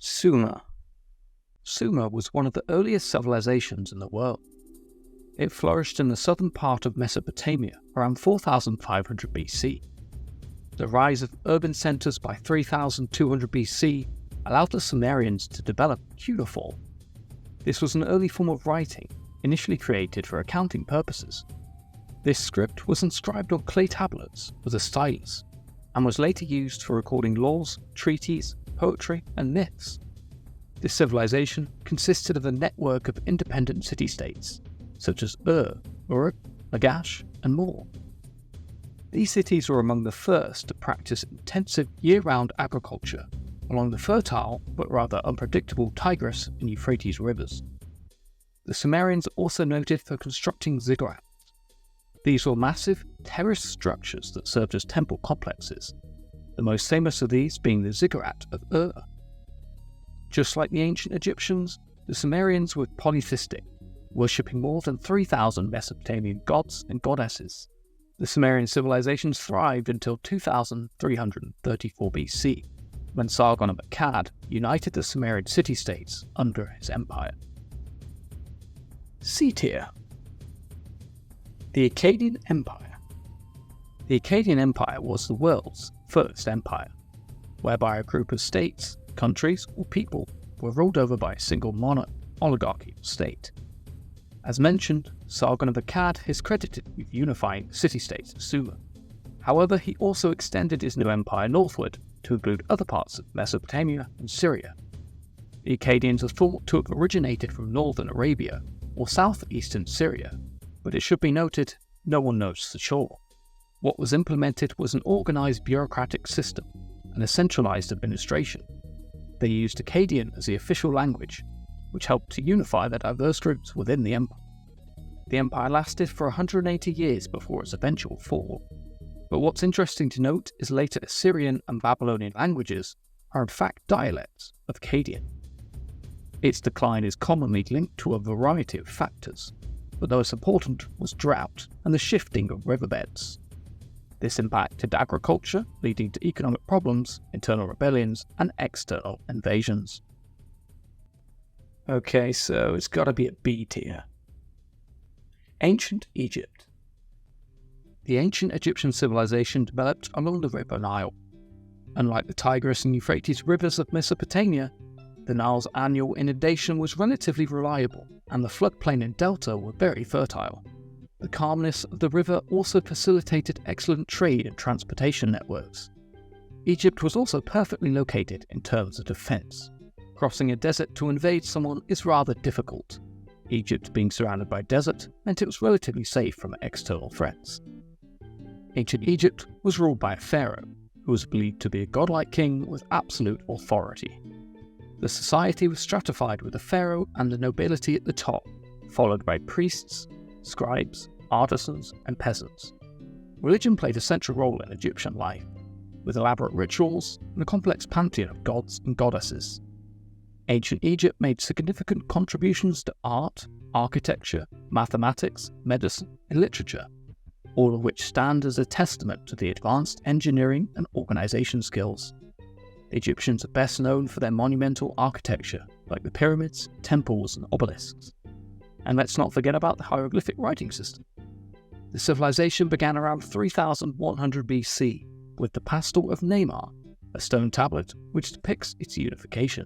Sumer. Sumer was one of the earliest civilizations in the world. It flourished in the southern part of Mesopotamia around 4500 BC. The rise of urban centers by 3200 BC allowed the Sumerians to develop cuneiform. This was an early form of writing, initially created for accounting purposes. This script was inscribed on clay tablets with a stylus, and was later used for recording laws, treaties, poetry, and myths. This civilization consisted of a network of independent city-states, such as Uruk, Lagash, and more. These cities were among the first to practice intensive year-round agriculture along the fertile but rather unpredictable Tigris and Euphrates rivers. The Sumerians are also noted for constructing ziggurats. These were massive, terraced structures that served as temple complexes, the most famous of these being the ziggurat of Ur. Just like the ancient Egyptians, the Sumerians were polytheistic, worshipping more than 3,000 Mesopotamian gods and goddesses. The Sumerian civilizations thrived until 2334 BC, when Sargon of Akkad united the Sumerian city-states under his empire. C-tier. The Akkadian Empire. The Akkadian Empire was the world's first empire, whereby a group of states, countries, or people were ruled over by a single monarch, oligarchy, or state. As mentioned, Sargon of Akkad is credited with unifying the city-states of Sumer. However, he also extended his new empire northward to include other parts of Mesopotamia and Syria. The Akkadians are thought to have originated from northern Arabia or southeastern Syria, but it should be noted, no one knows for sure. What was implemented was an organized bureaucratic system and a centralized administration. They used Akkadian as the official language, which helped to unify the diverse groups within the empire. The empire lasted for 180 years before its eventual fall. But what's interesting to note is later Assyrian and Babylonian languages are in fact dialects of Akkadian. Its decline is commonly linked to a variety of factors, but the most important was drought and the shifting of riverbeds. This impacted agriculture, leading to economic problems, internal rebellions, and external invasions. Okay, so it's gotta be a B tier. Ancient Egypt. The ancient Egyptian civilization developed along the river Nile. Unlike the Tigris and Euphrates rivers of Mesopotamia, the Nile's annual inundation was relatively reliable, and the floodplain and delta were very fertile. The calmness of the river also facilitated excellent trade and transportation networks. Egypt was also perfectly located in terms of defense. Crossing a desert to invade someone is rather difficult. Egypt being surrounded by desert meant it was relatively safe from external threats. Ancient Egypt was ruled by a pharaoh, who was believed to be a godlike king with absolute authority. The society was stratified with the pharaoh and the nobility at the top, followed by priests, scribes, artisans, and peasants. Religion played a central role in Egyptian life, with elaborate rituals and a complex pantheon of gods and goddesses. Ancient Egypt made significant contributions to art, architecture, mathematics, medicine, and literature, all of which stand as a testament to the advanced engineering and organization skills. The Egyptians are best known for their monumental architecture, like the pyramids, temples, and obelisks. And let's not forget about the hieroglyphic writing system. The civilization began around 3100 BC with the pastel of Namar, a stone tablet which depicts its unification.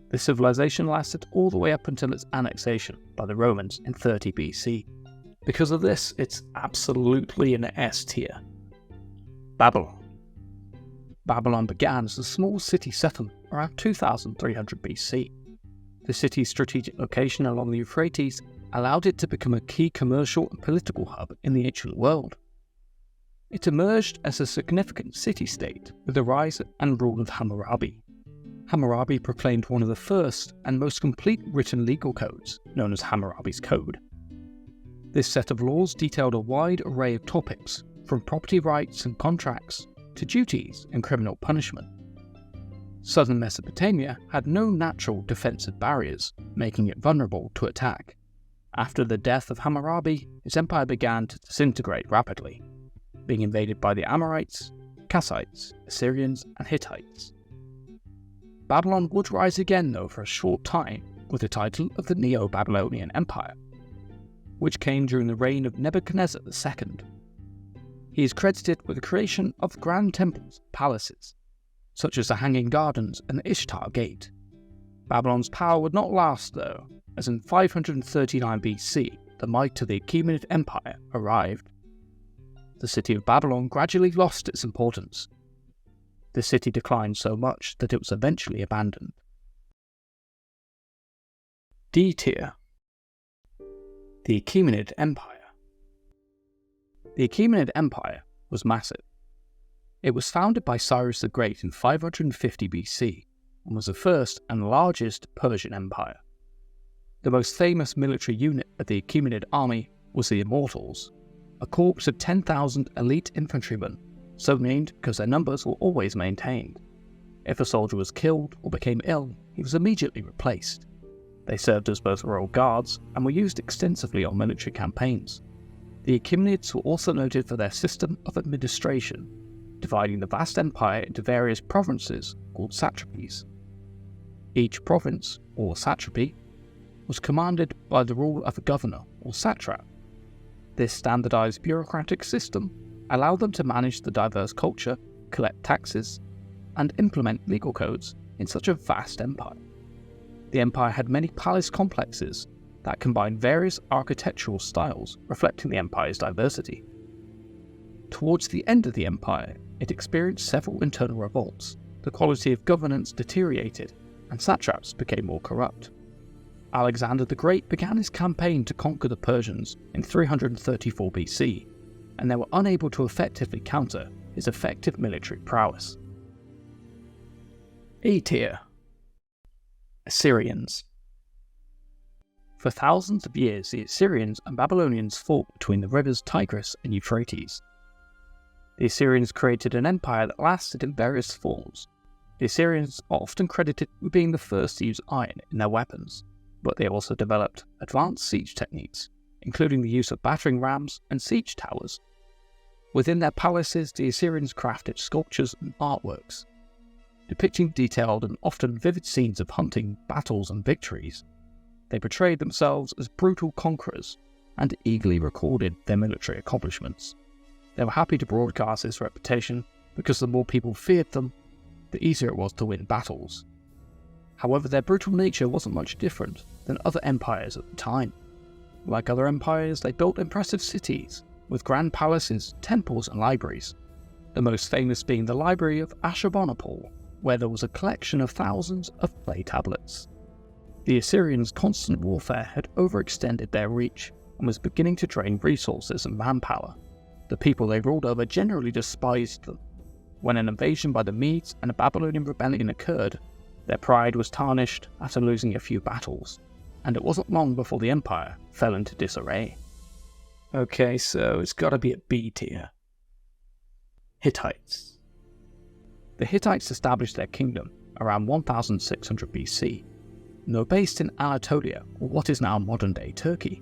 The civilization lasted all the way up until its annexation by the Romans in 30 BC. Because of this, it's absolutely an S tier. Babylon. Babylon began as a small city settlement around 2300 BC. The city's strategic location along the Euphrates allowed it to become a key commercial and political hub in the ancient world. It emerged as a significant city-state with the rise and rule of Hammurabi. Hammurabi proclaimed one of the first and most complete written legal codes, known as Hammurabi's Code. This set of laws detailed a wide array of topics, from property rights and contracts to duties and criminal punishment. Southern Mesopotamia had no natural defensive barriers, making it vulnerable to attack. After the death of Hammurabi, his empire began to disintegrate rapidly, being invaded by the Amorites, Kassites, Assyrians, and Hittites. Babylon would rise again though for a short time with the title of the Neo-Babylonian Empire, which came during the reign of Nebuchadnezzar II. He is credited with the creation of grand temples and palaces, such as the Hanging Gardens and the Ishtar Gate. Babylon's power would not last though, as in 539 BC, the might of the Achaemenid Empire arrived. The city of Babylon gradually lost its importance. The city declined so much that it was eventually abandoned. D tier. The Achaemenid Empire. The Achaemenid Empire was massive. It was founded by Cyrus the Great in 550 BC and was the first and largest Persian Empire. The most famous military unit of the Achaemenid army was the Immortals, a corps of 10,000 elite infantrymen, so named because their numbers were always maintained. If a soldier was killed or became ill, he was immediately replaced. They served as both royal guards and were used extensively on military campaigns. The Achaemenids were also noted for their system of administration, dividing the vast empire into various provinces called satrapies. Each province, or satrapy, was commanded by the rule of a governor or satrap. This standardized bureaucratic system allowed them to manage the diverse culture, collect taxes, and implement legal codes in such a vast empire. The empire had many palace complexes that combined various architectural styles reflecting the empire's diversity. Towards the end of the empire, it experienced several internal revolts, the quality of governance deteriorated, and satraps became more corrupt. Alexander the Great began his campaign to conquer the Persians in 334 BC, and they were unable to effectively counter his effective military prowess. E tier. Assyrians. For thousands of years, the Assyrians and Babylonians fought between the rivers Tigris and Euphrates. The Assyrians created an empire that lasted in various forms. The Assyrians are often credited with being the first to use iron in their weapons, but they also developed advanced siege techniques, including the use of battering rams and siege towers. Within their palaces, the Assyrians crafted sculptures and artworks, depicting detailed and often vivid scenes of hunting, battles, and victories. They portrayed themselves as brutal conquerors and eagerly recorded their military accomplishments. They were happy to broadcast this reputation because the more people feared them, the easier it was to win battles. However, their brutal nature wasn't much different than other empires at the time. Like other empires, they built impressive cities with grand palaces, temples, and libraries, the most famous being the library of Ashurbanipal, where there was a collection of thousands of clay tablets. The Assyrians' constant warfare had overextended their reach and was beginning to drain resources and manpower. The people they ruled over generally despised them. When an invasion by the Medes and a Babylonian rebellion occurred, their pride was tarnished after losing a few battles, and it wasn't long before the empire fell into disarray. Okay, so it's gotta be a B tier. Hittites. The Hittites established their kingdom around 1600 BC, and they were based in Anatolia, or what is now modern-day Turkey.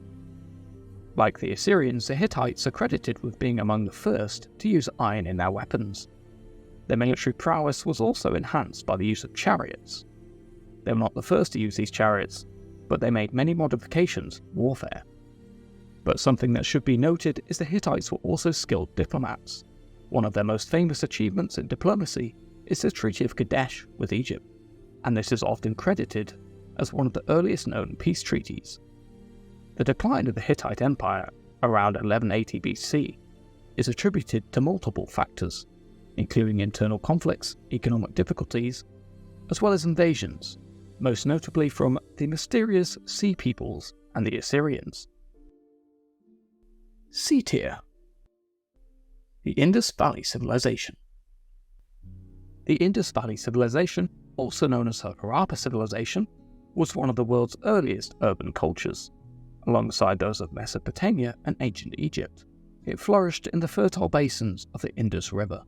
Like the Assyrians, the Hittites are credited with being among the first to use iron in their weapons. Their military prowess was also enhanced by the use of chariots. They were not the first to use these chariots, but they made many modifications for warfare. But something that should be noted is the Hittites were also skilled diplomats. One of their most famous achievements in diplomacy is the Treaty of Kadesh with Egypt, and this is often credited as one of the earliest known peace treaties. The decline of the Hittite Empire around 1180 BC is attributed to multiple factors, including internal conflicts, economic difficulties, as well as invasions, most notably from the mysterious Sea Peoples and the Assyrians. C tier. The Indus Valley Civilization. The Indus Valley Civilization, also known as the Harappa Civilization, was one of the world's earliest urban cultures. Alongside those of Mesopotamia and ancient Egypt, it flourished in the fertile basins of the Indus River.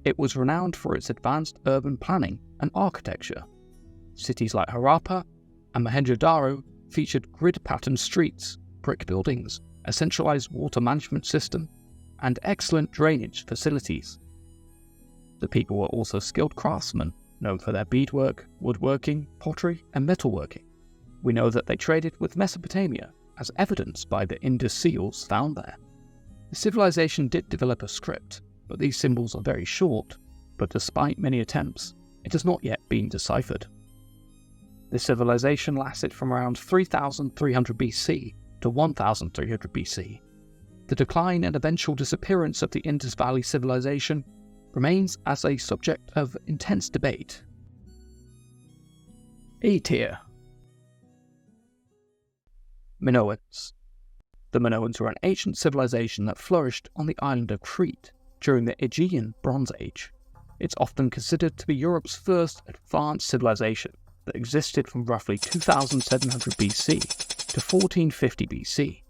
It was renowned for its advanced urban planning and architecture. Cities like Harappa and Mohenjo-Daro featured grid-patterned streets, brick buildings, a centralized water management system, and excellent drainage facilities. The people were also skilled craftsmen known for their beadwork, woodworking, pottery, and metalworking. We know that they traded with Mesopotamia, as evidenced by the Indus seals found there. The civilization did develop a script, but these symbols are very short, but despite many attempts, it has not yet been deciphered. The civilization lasted from around 3300 BC to 1300 BC. The decline and eventual disappearance of the Indus Valley Civilization remains as a subject of intense debate. E tier. Minoans. The Minoans were an ancient civilization that flourished on the island of Crete during the Aegean Bronze Age. It's often considered to be Europe's first advanced civilization that existed from roughly 2700 BC to 1450 BC.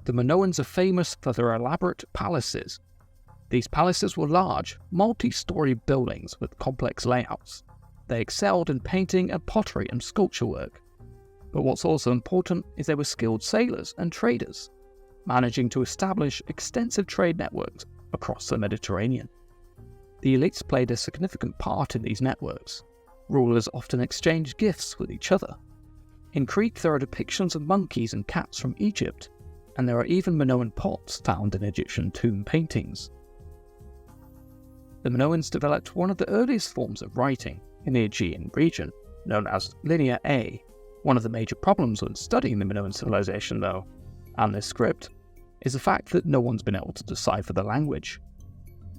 The Minoans are famous for their elaborate palaces. These palaces were large, multi-story buildings with complex layouts. They excelled in painting and pottery and sculpture work. But what's also important is they were skilled sailors and traders, managing to establish extensive trade networks across the Mediterranean. The elites played a significant part in these networks. Rulers often exchanged gifts with each other. In Crete, there are depictions of monkeys and cats from Egypt, and there are even Minoan pots found in Egyptian tomb paintings. The Minoans developed one of the earliest forms of writing in the Aegean region, known as Linear A. One of the major problems when studying the Minoan civilization, though, and this script, is the fact that no one's been able to decipher the language.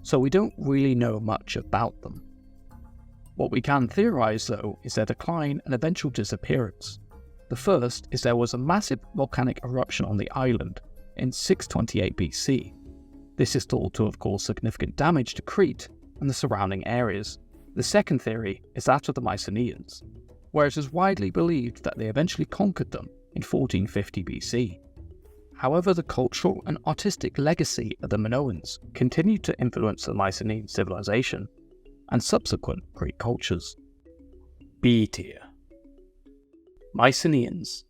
So we don't really know much about them. What we can theorize, though, is their decline and eventual disappearance. The first is there was a massive volcanic eruption on the island in 628 BC. This is thought to have caused significant damage to Crete and the surrounding areas. The second theory is that of the Mycenaeans, where it is widely believed that they eventually conquered them in 1450 BC. However, the cultural and artistic legacy of the Minoans continued to influence the Mycenaean civilization and subsequent Greek cultures. B tier. Mycenaeans.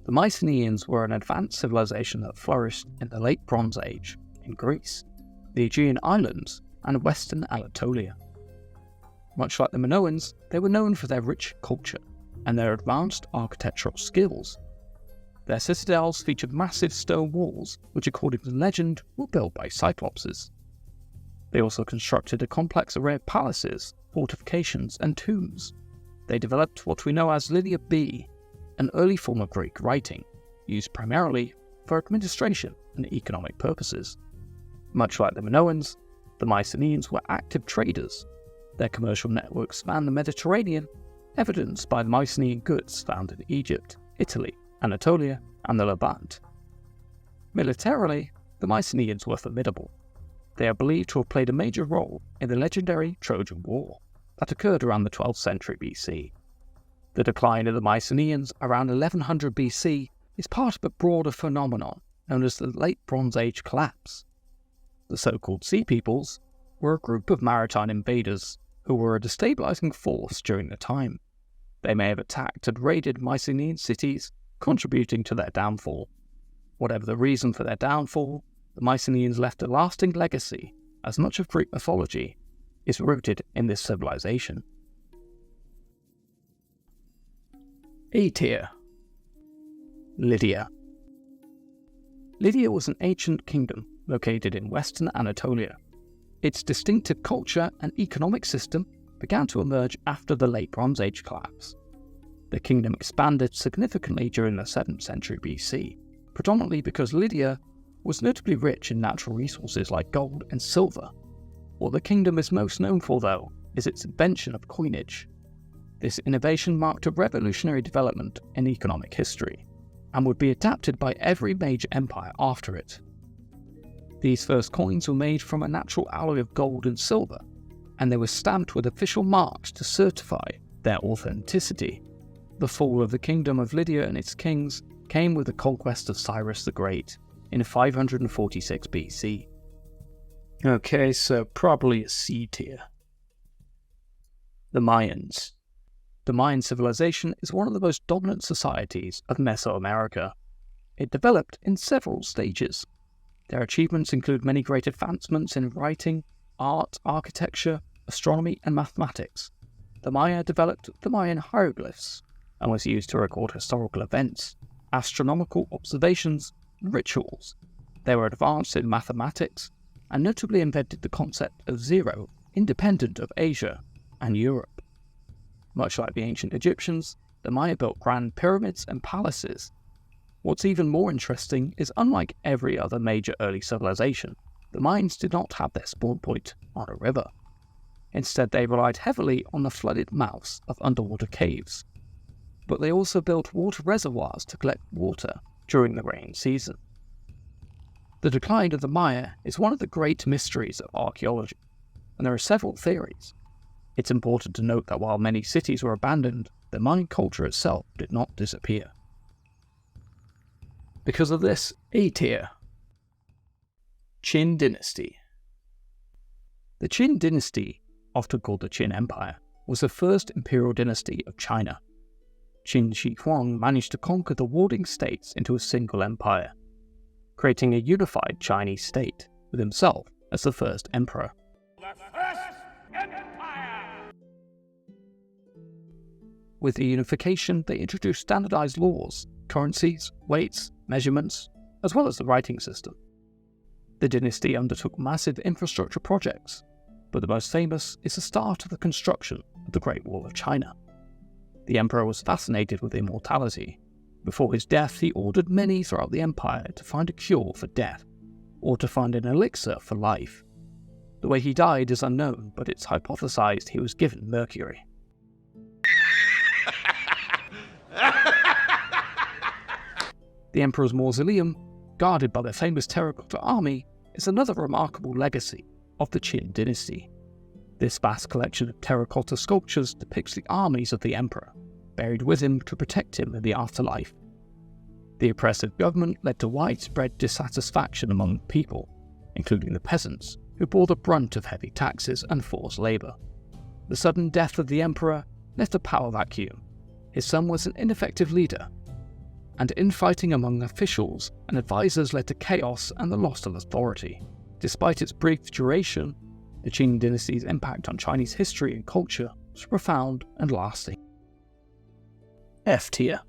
The Mycenaeans were an advanced civilization that flourished in the Late Bronze Age in Greece, the Aegean Islands, and western Anatolia. Much like the Minoans, they were known for their rich culture and their advanced architectural skills. Their citadels featured massive stone walls, which according to legend were built by cyclopses. They also constructed a complex array of palaces, fortifications, and tombs. They developed what we know as Lydia B, an early form of Greek writing, used primarily for administration and economic purposes. Much like the Minoans, the Mycenaeans were active traders. Their commercial network spanned the Mediterranean, evidenced by the Mycenaean goods found in Egypt, Italy, Anatolia, and the Levant. Militarily, the Mycenaeans were formidable. They are believed to have played a major role in the legendary Trojan War that occurred around the 12th century BC. The decline of the Mycenaeans around 1100 BC is part of a broader phenomenon known as the Late Bronze Age collapse. The so-called Sea Peoples were a group of maritime invaders who were a destabilizing force during the time. They may have attacked and raided Mycenaean cities, contributing to their downfall. Whatever the reason for their downfall, the Mycenaeans left a lasting legacy, as much of Greek mythology is rooted in this civilization. E tier. Lydia. Lydia was an ancient kingdom located in western Anatolia. Its distinctive culture and economic system began to emerge after the Late Bronze Age collapse. The kingdom expanded significantly during the 7th century BC, predominantly because Lydia was notably rich in natural resources like gold and silver. What the kingdom is most known for, though, is its invention of coinage. This innovation marked a revolutionary development in economic history, and would be adapted by every major empire after it. These first coins were made from a natural alloy of gold and silver, and they were stamped with official marks to certify their authenticity. The fall of the kingdom of Lydia and its kings came with the conquest of Cyrus the Great in 546 BC. Okay, so probably a C tier. The Mayans. The Mayan civilization is one of the most dominant societies of Mesoamerica. It developed in several stages. Their achievements include many great advancements in writing, art, architecture, astronomy and mathematics. The Maya developed the Mayan hieroglyphs and was used to record historical events, astronomical observations, and rituals. They were advanced in mathematics and notably invented the concept of zero, independent of Asia and Europe. Much like the ancient Egyptians, the Maya built grand pyramids and palaces. What's even more interesting is, unlike every other major early civilization, the Mayans did not have their spawn point on a river. Instead, they relied heavily on the flooded mouths of underwater caves. But they also built water reservoirs to collect water during the rain season. The decline of the Maya is one of the great mysteries of archaeology, and there are several theories. It's important to note that while many cities were abandoned, the Mayan culture itself did not disappear. Because of this, A tier. Qin Dynasty. The Qin Dynasty, often called the Qin Empire, was the first imperial dynasty of China. Qin Shi Huang managed to conquer the warring states into a single empire, creating a unified Chinese state, with himself as the first emperor. With the unification, they introduced standardized laws, currencies, weights, measurements, as well as the writing system. The dynasty undertook massive infrastructure projects, but the most famous is the start of the construction of the Great Wall of China. The emperor was fascinated with immortality. Before his death, he ordered many throughout the empire to find a cure for death, or to find an elixir for life. The way he died is unknown, but it's hypothesized he was given mercury. The emperor's mausoleum, guarded by the famous terracotta army, is another remarkable legacy of the Qin dynasty. This vast collection of terracotta sculptures depicts the armies of the emperor, buried with him to protect him in the afterlife. The oppressive government led to widespread dissatisfaction among the people, including the peasants, who bore the brunt of heavy taxes and forced labour. The sudden death of the emperor left a power vacuum. His son was an ineffective leader, and infighting among officials and advisors led to chaos and the loss of authority. Despite its brief duration, the Qin dynasty's impact on Chinese history and culture was profound and lasting. F tier.